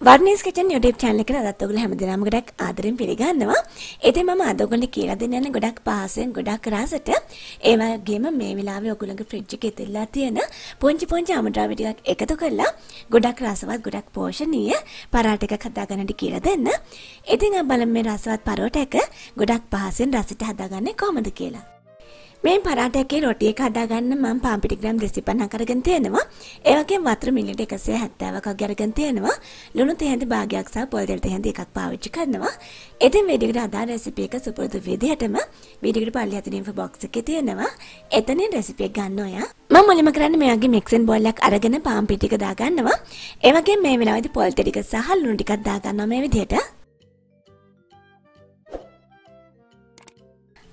Waruni's Kitchen YouTube channel එකට අදත් ඔයගොල්ලෝ හැමදෙනාම ගොඩක් ආදරෙන් පිළිගන්නවා. ඉතින් මම අද ඔයගොල්ලන්ට කියලා දෙන්න යන්නේ ගොඩක් පහසෙන් ගොඩක් රසට ඒ වගේම මේ වෙලාවේ ඔයගොල්ලන්ගේ ෆ්‍රිජ් එකේ තියලා තියෙන පුංචි අමුද්‍රව්‍ය ටිකක් එකතු කරලා ගොඩක් රසවත් ගොඩක් පෝෂණීය පරාට එකක් හදාගන්නට කියලා දෙන්න. ඉතින් අපි බලමු මේ රසවත් පරෝට එක ගොඩක් පහසෙන් රසට හදාගන්නේ කොහොමද කියලා. මේ පරාටයකේ රොටි එක හදාගන්න මම පාන්පිටි ග්‍රෑම් 250ක් අරගෙන තියෙනවා. ඒ වගේම වතුර මිලිලීටර් 170ක් වගේ අරගෙන තියෙනවා. ලුණු තෙහෙඳි භාගයක් සහ පොල් තෙල් තෙහෙඳි එකක් පාවිච්චි කරනවා. ඉතින් වීඩියෝ එකට අදාළ රෙසිපි එක සුපුරුදු විදිහටම වීඩියෝ එකට පල්ලෙහාට ඉන්ෆෝ බොක්ස් එකේ තියෙනවා. එතනින් රෙසිපි එක ගන්න ඔයා. මම මුලින්ම කරන්නේ මේ වගේ මික්සින් බෝල් එකක් අරගෙන පාන්පිටි ටික දාගන්නවා. ඒ වගේම මේ වෙලාවේදී පොල් තෙල් ටික සහ ලුණු ටිකක් දාගන්නවා මේ විදිහට.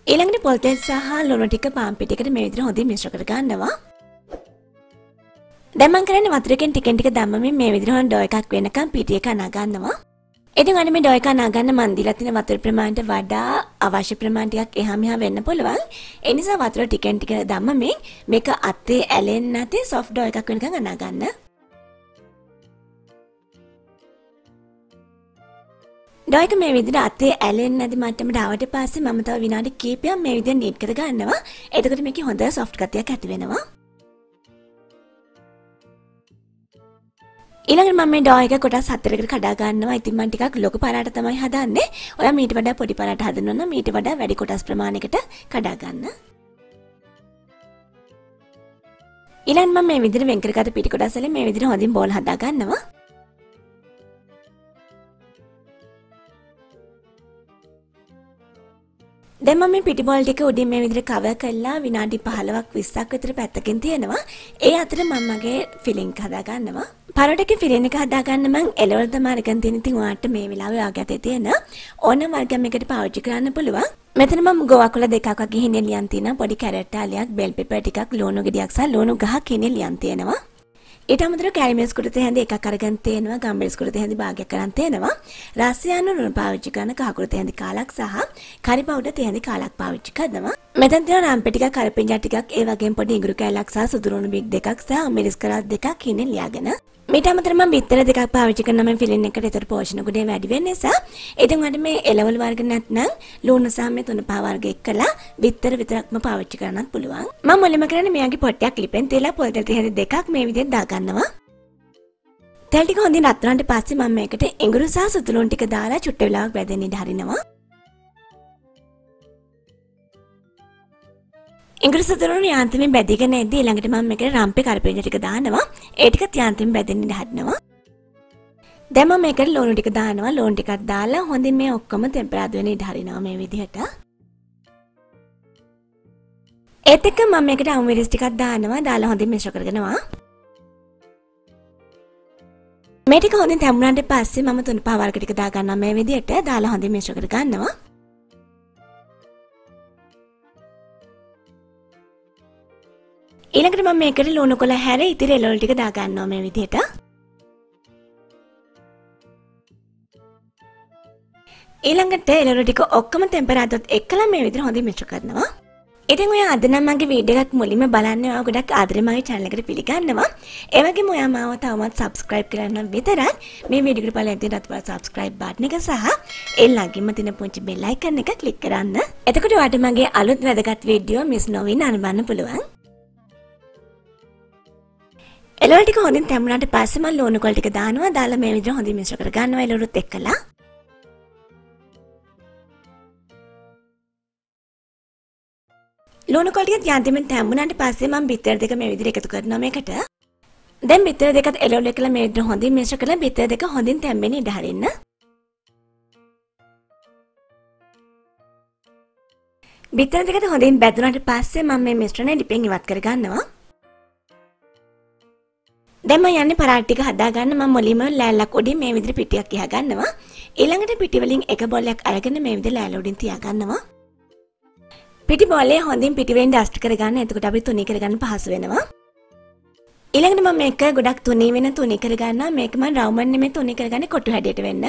ඊළඟට පොල් තෙල් සහ ලුණු ටික පාන් පිටියකට මේ විදිහට හොඳින් මිශ්‍ර කර ගන්නවා. දැන් මම කරන්නේ වතුරකින් ටිකෙන් ටික දැම්මමින් මේ විදිහට හොඳ ඩෝ එකක් වෙනකම් පිටියක අනා ගන්නවා. ඉතින් අනේ මේ ඩෝ එක අනා ගන්න මන් දීලා තියෙන වතුර ප්‍රමාණයට වඩා අවශ්‍ය ප්‍රමාණ ටිකක් එහා මෙහා වෙන්න පුළුවන්. ඒ නිසා වතුර ටිකෙන් ටික දැම්මමින් මේක අතේ ඇලෙන්නේ නැති සොෆ්ට් ඩෝ එකක් වෙනකම් අනා ගන්න. ඩොයක මේ විදිහට අතේ ඇලෙන්නේ නැති මට්ටමට ආවට පස්සේ මම තව විනාඩි කිහිපයක් මේ විදිහට නීට් කර ගන්නවා. එතකොට මේකේ හොඳ සොෆ්ට් ගතියක් ඇති වෙනවා. ඊළඟට මම මේ ඩොය එක කොටස් 4කට කඩා ගන්නවා. ඉතින් මම ටිකක් ලොකු පරාට තමයි හදන්නේ. ඔයා මීට වඩා පොඩි පරාට හදනවා නම් මීට වඩා වැඩි කොටස් ප්‍රමාණයකට කඩා ගන්න. ඊළඟට මම මේ විදිහට වෙන් කරගත්ත පිටි කොටස් වලින් මේ විදිහට හොඳින් බෝල් හදා ගන්නවා. දැන් මම මේ පිටි බෝල් ටික උඩින් මේ විදිහට කවර් කරලා විනාඩි 15ක් 20ක් විතර පැත්තකින් තියෙනවා. ඒ අතර මම මගේ ෆිලිං එක හදා ගන්නවා. පරෝටකේ ෆිලිං එක හදා ගන්න මම එලවල තමයි අරගෙන තියෙන. ඉතින් ඔයාලට මේ වෙලාවේ ඔයාගේ අතේ තියෙන ඕනම වර්ගයක් මේකට පාවිච්චි කරන්න පුළුවන්. මෙතන මම ගෝවකුල දෙකක් වගේ හිනේ ලියන් තියෙනවා. පොඩි කැරට් ආලියක්, බෙල් පෙපර් ටිකක්, ලුණු ගෙඩියක් සහ ලුණු ගහක් හිනේ ලියන් තියෙනවා. ඊට අමතරව කැරිමස් කුඩු තෙහෙඳි එකක් අරගෙන තියෙනවා. ගම්බෙස් කුඩු තෙහෙඳි භාගයක් අරන් තියෙනවා. රසය අනුව ලුණු පාවිච්චි කරන කහ කුඩු තෙහෙඳි කාලක් සහ කරි පවුඩර් තෙහෙඳි කාලක් පාවිච්චි කරනවා. මෙතන තියෙන රම්පෙ ටිකක්, කරපිංජා ටිකක්, ඒ වගේම පොඩි ඉඟුරු කෑල්ලක් සහ සුදුරුණු බික් දෙකක් සහ මිරිස් කරත් දෙකක් හිනේ ලියාගෙන. මීට අමතරව මම බිත්තර දෙකක් පාවිච්චි කරනවා මේ ෆිලින් එකට. ඒතර පෝෂණ ගුණය වැඩි වෙන නිසා. ඉතින් ඔයාලට මේ එලවල වර්ග නැත්නම් ලුණු සහ මේ තුනපා වර්ග එක්කලා බිත්තර විතරක්ම පාවිච්චි කරන්නත් පුළුවන්. මම මුලින්ම කරන්නේ මෙයාගේ පොට්ටයක් ලිපෙන් තියලා පොල් තෙල් තෙහෙඳි දෙකක් මේ විදිහට දාගන්නවා. තෙල් ටික හොඳින් රත් වුණාට පස්සේ මම මේකට ඉඟුරු සහ සුදුලුණු ටික දාලා චුට්ට වෙලාවක් බැදෙන්න ඉඩ හරිනවා. ඉඟුරු සුදුලුණු යාන්ත්‍රයෙන් බැදීගෙන එද්දී ඊළඟට මම මේකට රම්පේ කරපිංච ටික දානවා. ඒ ටිකත් යාන්ත්‍රයෙන් බැදෙන්න ඉඩ හරිනවා. දැන් මම මේකට ලුණු ටික දානවා. ලුණු ටිකක් දාලා හොඳින් මේ ඔක්කොම තෙම්පරාදු වෙන්න ඉඩ හරිනවා මේ විදිහට. ඒත් එක්ක මම මේකට අමු මිරිස් ටිකක් දානවා. දාලා හොඳින් මිශ්‍ර කරගෙනවා. මේ ටික හොඳින් තැඹුණාට පස්සේ මම තුනපා වර්ග ටික දා ගන්නවා මේ විදිහට. දාලා හොඳින් මිශ්‍ර කර ගන්නවා. ඊළඟට මම මේකට ලුණු කොළ හැර ඉතිරි එළවලු ටික දා ගන්නවා මේ විදිහට. ඊළඟට එළවලු ටික ඔක්කොම ටෙම්පරාදුවත් එක්කලා මේ විදිහට හොඳින් මිශ්‍ර කරනවා. ඉතින් ඔයා අද නම් මගේ වීඩියෝ එකක් මුලින්ම බලන්න ඔයා ගොඩක් ආදරෙන් මගේ channel එකට පිළිගන්නවා. ඒ වගේම ඔයා මාව තවමත් subscribe කරලා නම් විතරක් මේ වීඩියෝ එකට පළවෙනි දේ රත් subscribe button එක සහ ඒ ළඟින්ම තියෙන පුංචි bell icon එක click කරන්න. එතකොට ඔයාට මගේ අලුත් වැදගත් වීඩියෝ මිස් නොවී අරබන්න පුළුවන්. එළවලු ටික හොඳින් තැඹුණාට පස්සේ මම ලුණු කොළ ටික දානවා. දාලා මේ විදිහට හොඳින් මිශ්‍ර කර ගන්නවා එළවලුත් එක්කලා. ලුණු කොළ ටික යාන්ත්‍රයෙන් තැඹුණාට පස්සේ මම බිත්තර දෙක මේ විදිහට එකතු කරනවා මේකට. දැන් බිත්තර දෙකත් එළවලු එක්කලා මේ විදිහට හොඳින් මිශ්‍ර කරලා බිත්තර දෙක හොඳින් තැම්බෙන්න ඉඩ හරින්න. බිත්තර දෙකට හොඳින් බැදුණාට පස්සේ මම මේ මිශ්‍රණය ලිපෙන් ඉවත් කර ගන්නවා. දැන් මම යන්නේ පරාට ටික හදා ගන්න. මම මුලින්ම ලෑල්ලක් උඩින් මේ විදිහට පිටියක් ගහ ගන්නවා. ඊළඟට පිටි වලින් එක බෝලයක් අරගෙන මේ විදිහට ලෑල්ල උඩින් තියා ගන්නවා. පිටි බෝලේ හොඳින් පිටි වලින් ඩස්ට් කරගන්න. එතකොට අපි තුනී කරගන්න පහසු වෙනවා. ඊළඟට මම මේක ගොඩක් තුනී වෙන තුනී කරගන්නවා. මේක මම රවුමන් නෙමෙයි තුනී කරගන්නේ කොටු හැඩයට වෙන්න.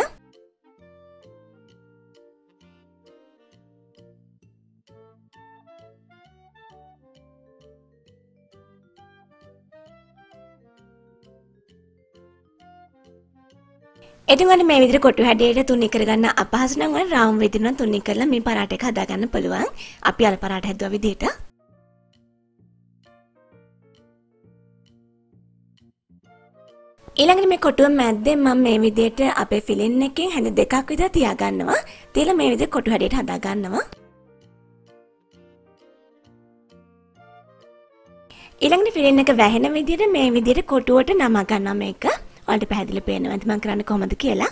ඉතින් ඔන්න මේ විදිහට කොටු හැඩයට තුනී කරගන්න අපහසු නම් ඔන්න රවුම් විදිහට තුනී කරලා මේ පරාට එක හදා ගන්න පුළුවන්. අපි අර පරාට හැදුවා විදිහට. ඊළඟට මේ කොටුව මැද්දෙන් මම මේ විදිහට අපේ ෆිලින් එකෙන් හැඳ දෙකක් විතර තියා ගන්නවා. තියලා මේ විදිහට කොටු හැඩයට හදා ගන්නවා. ඊළඟට ෆිලින් එක වැහෙන විදිහට මේ විදිහට කොටුවට නම ගන්නවා මේක. ඔයාලට පැහැදිලි පේනවා ඇති මම කරන්නේ කොහොමද කියලා.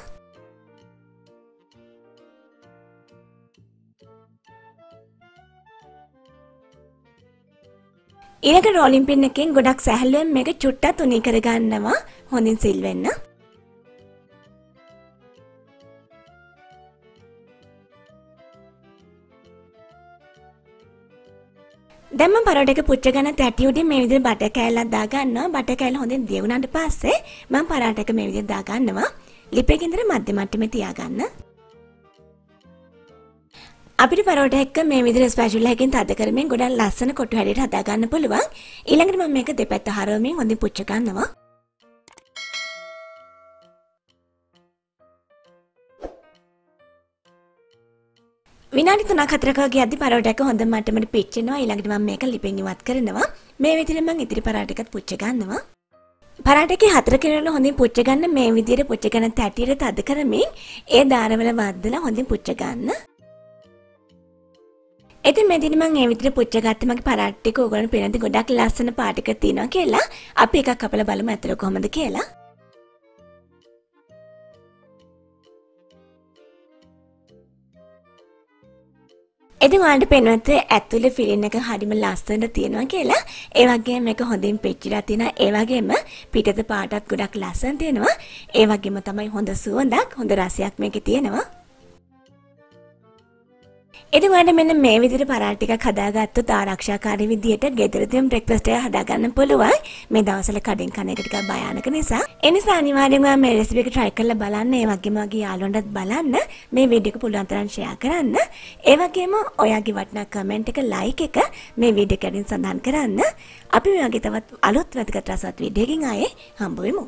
ඊළඟ රෝලින් පින් එකෙන් ගොඩක් සැහැල්ලුවෙන් මේක චුට්ටක් තුනී කර ගන්නවා. හොඳින් සිල් වෙන්න. දැන් මම පරෝට එක පුච්ච ගන්න තැටි උඩින් මේ විදිහට බටර් කෑල්ලක් දා ගන්නවා. බටර් කෑල්ල හොඳින් දිය වුණාට පස්සේ මම පරාට එක මේ විදිහට දා ගන්නවා. ලිපේ කින්දර මධ්‍යම මට්ටමේ තියා ගන්න. අපිට පරෝට එක මේ විදිහට ස්පැචුලා එකකින් තද කරමින් ගොඩක් ලස්සන කොටු හැඩයට හදා ගන්න පුළුවන්. ඊළඟට මම මේක දෙපැත්ත හරවමින් හොඳින් පුච්ච ගන්නවා. විනාඩි 3-4ක වගේ යද්දි පරෝට එක හොඳ මට්ටමට පිච්චෙනවා. ඊළඟට මම මේක ලිපෙන් ඉවත් කරනවා. මේ විදිහට මම ඉදිරි පරාට එකත් පුච්ච ගන්නවා. පරාට එකේ 4 කෙනෙකුට හොඳින් පුච්ච ගන්න මේ විදිහට පුච්ච ගන්න තැටියට තද කරමින් ඒ දාරවල වද්දලා හොඳින් පුච්ච ගන්න. ඉතින් මේ දින මම මේ විදිහට පුච්ච ගත්ත මගේ පරාට ටික ඕගොල්ලෝ පේනදී ගොඩක් ලස්සන පාට එකක් තියෙනවා කියලා අපි එකක් අපල බලමු අතර කොහොමද කියලා. ඉතින් ඔයාලට පේනවද ඇතුලේ ෆිලින් එක හරිම ලස්සනට තියෙනවා කියලා. ඒ වගේම මේක හොඳින් පෙච්චිලා තියෙනවා. ඒ වගේම පිටත පාටත් ගොඩක් ලස්සන තියෙනවා. ඒ වගේම තමයි හොඳ සුවඳක්, හොඳ රසයක් මේකේ තියෙනවා. ඉතින් ඔයාලට මෙන්න මේ විදිහට පරාට ටිකක් හදාගත්තොත් ආරක්ෂාකාරී විදියට ගෙදරදීම බ්‍රෙක්ෆාස්ට් එක හදාගන්න පුළුවන්. මේ දවස්වල කඩෙන් කන එක ටිකක් භයානක නිසා. ඒ නිසා අනිවාර්යෙන්ම ඔයා මේ රෙසිපි එක try කරලා බලන්න. ඒ වගේම ඔයාගේ යාළුවන්ටත් බලන්න. මේ වීඩියෝ එක පුළුවන් තරම් share කරන්න. ඒ වගේම ඔයාගේ වටිනා කමෙන්ට් එක like එක මේ වීඩියෝ එකෙන් සඳහන් කරන්න. අපි මේ වගේ තවත් අලුත් වැදගත් රසවත් වීඩියෝ එකකින් ආයේ හම්බ වෙමු.